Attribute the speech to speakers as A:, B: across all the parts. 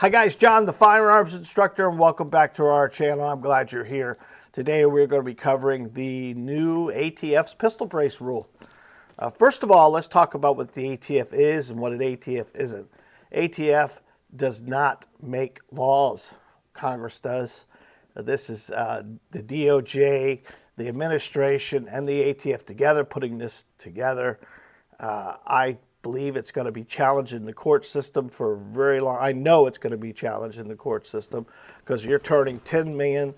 A: Hi guys, John the Firearms Instructor, and welcome back to our channel. I'm glad you're here. Today we're going to be covering the new ATF's pistol brace rule. First of all, let's talk about what the ATF is and what an ATF isn't. ATF does not make laws. Congress does. This is the DOJ, the administration, and the ATF together putting this together. I believe it's going to be challenged in the court system for a very long. I know it's going to be challenged in the court system because you're turning 10 million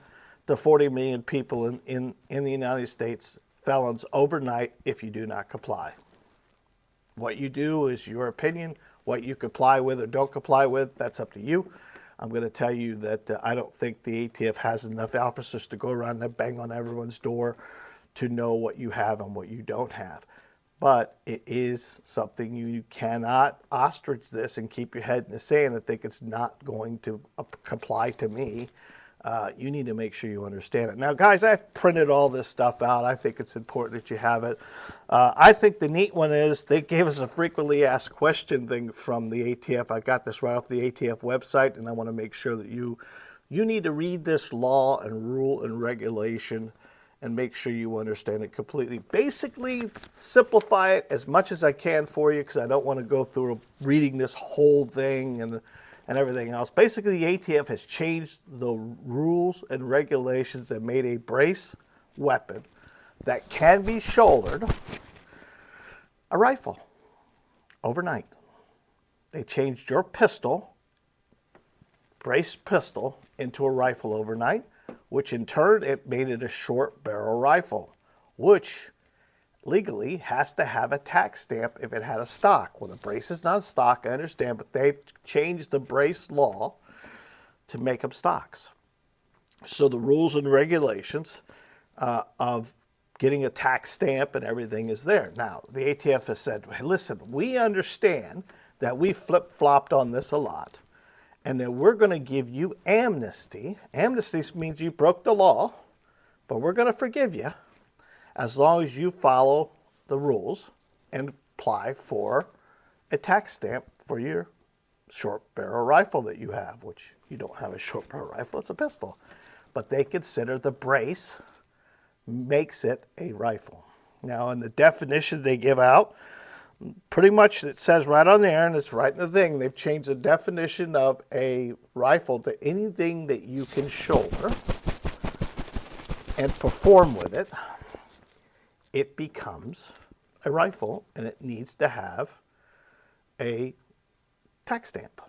A: to 40 million people in the United States felons overnight if you do not comply. What you do is your opinion. What you comply with or don't comply with, that's up to you. I'm going to tell you that I don't think the ATF has enough officers to go around and bang on everyone's door to know what you have and what you don't have. But it is something you cannot ostrich this and keep your head in the sand and think it's not going to comply to me. You need to make sure you understand it. Now, guys, I've printed all this stuff out. I think it's important that you have it. I think the neat one is they gave us a frequently asked question thing from the ATF. I got this right off the ATF website, and I want to make sure that you need to read this law and rule and regulation and make sure you understand it completely. Basically, simplify it as much as I can for you because I don't want to go through reading this whole thing and everything else. Basically, the ATF has changed the rules and regulations that made a brace weapon that can be shouldered a rifle overnight. They changed your pistol, brace pistol, into a rifle overnight, which in turn it made it a short barrel rifle, which legally has to have a tax stamp if it had a stock. Well, the brace is not a stock, I understand, but they've changed the brace law to make them stocks. So the rules and regulations of getting a tax stamp and everything is there. Now, the ATF has said, hey, listen, we understand that we flip-flopped on this a lot, and then we're going to give you amnesty. Amnesty means you broke the law, but we're going to forgive you as long as you follow the rules and apply for a tax stamp for your short barrel rifle that you have, which you don't have a short barrel rifle, it's a pistol. But they consider the brace makes it a rifle. Now, in the definition they give out, pretty much it says right on there, and it's right in the thing, they've changed the definition of a rifle to anything that you can shoulder and perform with it. It becomes a rifle, and it needs to have a tax stamp.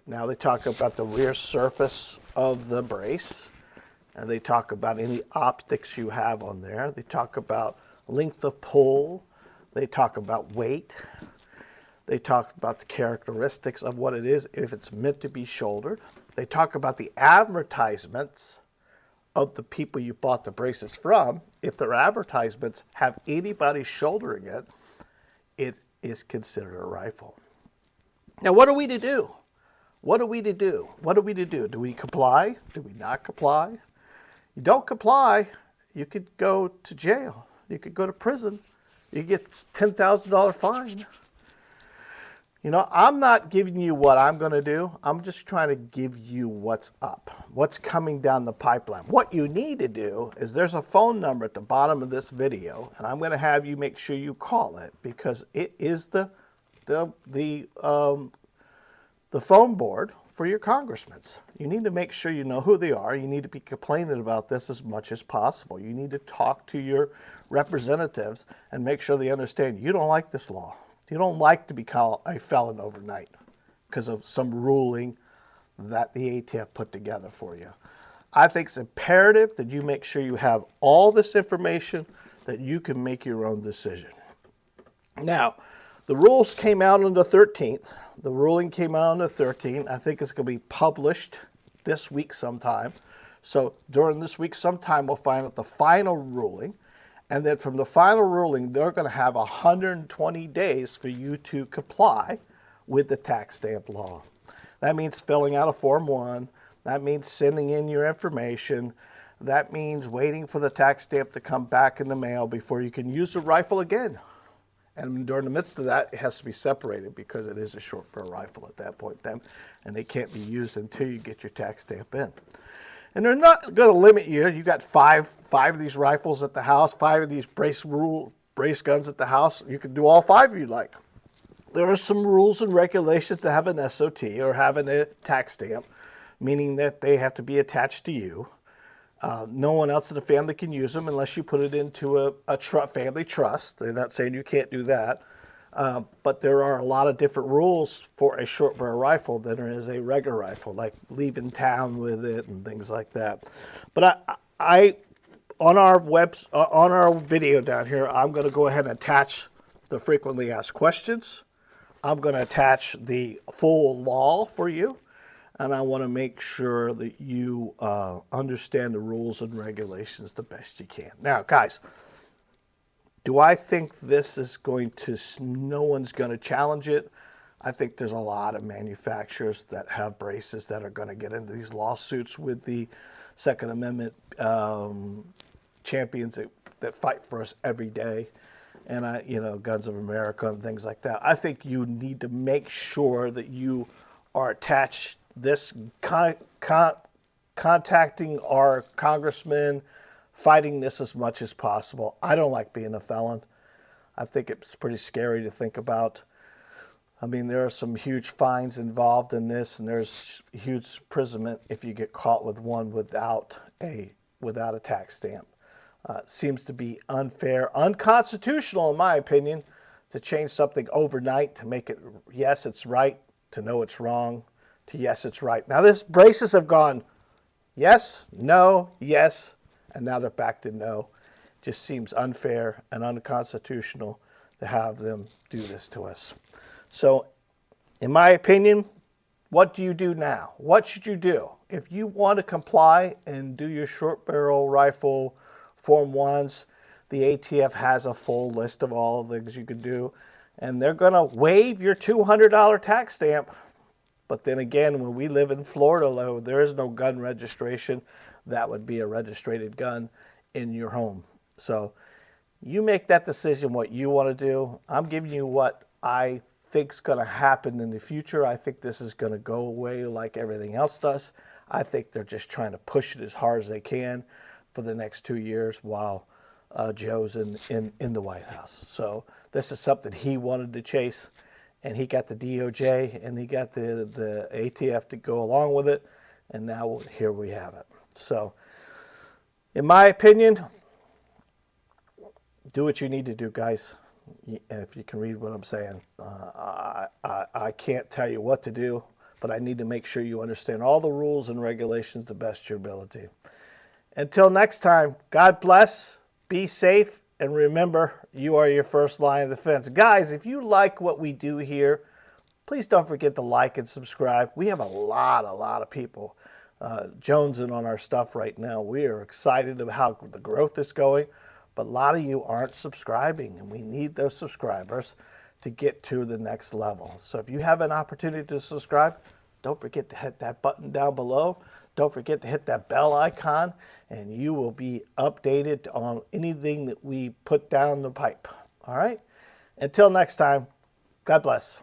A: Now they talk about the rear surface of the brace, and they talk about any optics you have on there. They talk about length of pull. They talk about weight. They talk about the characteristics of what it is, if it's meant to be shouldered. They talk about the advertisements of the people you bought the braces from. If their advertisements have anybody shouldering it, it is considered a rifle. Now, what are we to do? What are we to do? What are we to do? Do we comply? Do we not comply? You don't comply, you could go to jail. You could go to prison. You get $10,000 fine. You know, I'm not giving you what I'm going to do. I'm just trying to give you what's up, what's coming down the pipeline. What you need to do is there's a phone number at the bottom of this video, and I'm going to have you make sure you call it because it is the phone board for your congressmen. You need to make sure you know who they are. You need to be complaining about this as much as possible. You need to talk to your representatives and make sure they understand you don't like this law. You don't like to become a felon overnight because of some ruling that the ATF put together for you. I think it's imperative that you make sure you have all this information that you can make your own decision. Now, the rules came out on the 13th. The ruling came out on the 13th. I think it's going to be published this week sometime. So during this week sometime, we'll find out the final ruling. And then from the final ruling, they're going to have 120 days for you to comply with the tax stamp law. That means filling out a Form 1. That means sending in your information. That means waiting for the tax stamp to come back in the mail before you can use the rifle again. And during the midst of that, it has to be separated because it is a short barrel rifle at that point then, and they can't be used until you get your tax stamp in. And they're not going to limit you. You got five of these rifles at the house, 5 of these brace guns at the house. You can do all 5 if you like. There are some rules and regulations to have an SOT or having a tax stamp, meaning that they have to be attached to you. No one else in the family can use them unless you put it into a family trust. They're not saying you can't do that. But there are a lot of different rules for a short barrel rifle than there is a regular rifle, like leaving town with it and things like that. But on our video down here, I'm going to go ahead and attach the frequently asked questions. I'm going to attach the full law for you. And I want to make sure that you understand the rules and regulations the best you can. Now, guys, do I think this is no one's going to challenge it? I think there's a lot of manufacturers that have braces that are going to get into these lawsuits with the Second Amendment champions that fight for us every day. And, Guns of America and things like that. I think you need to make sure that you are attached contacting our congressmen, fighting this as much as possible. I don't like being a felon. I think it's pretty scary to think about. I mean, there are some huge fines involved in this, and there's huge imprisonment if you get caught with one without a tax stamp. It seems to be unfair, unconstitutional, in my opinion, to change something overnight to make it, yes, it's right, to know it's wrong, to yes, it's right. Now, this braces have gone yes, no, yes, and now they're back to no. Just seems unfair and unconstitutional to have them do this to us. So, in my opinion, what do you do now? What should you do? If you want to comply and do your short barrel rifle Form 1s, the ATF has a full list of all the things you could do, and they're going to waive your $200 tax stamp. But then again, when we live in Florida, there is no gun registration. That would be a registered gun in your home. So you make that decision what you want to do. I'm giving you what I think is going to happen in the future. I think this is going to go away like everything else does. I think they're just trying to push it as hard as they can for the next 2 years while Joe's in the White House. So this is something he wanted to chase. And he got the DOJ and he got the ATF to go along with it. And now here we have it. So, in my opinion, do what you need to do, guys. If you can read what I'm saying. I can't tell you what to do, but I need to make sure you understand all the rules and regulations to the best of your ability. Until next time, God bless, be safe, and remember, you are your first line of defense. Guys, if you like what we do here, please don't forget to like and subscribe. We have a lot of people jonesing on our stuff right now. We are excited about how the growth is going, but a lot of you aren't subscribing, and we need those subscribers to get to the next level. So if you have an opportunity to subscribe, don't forget to hit that button down below. Don't forget to hit that bell icon, and you will be updated on anything that we put down the pipe. All right? Until next time, God bless.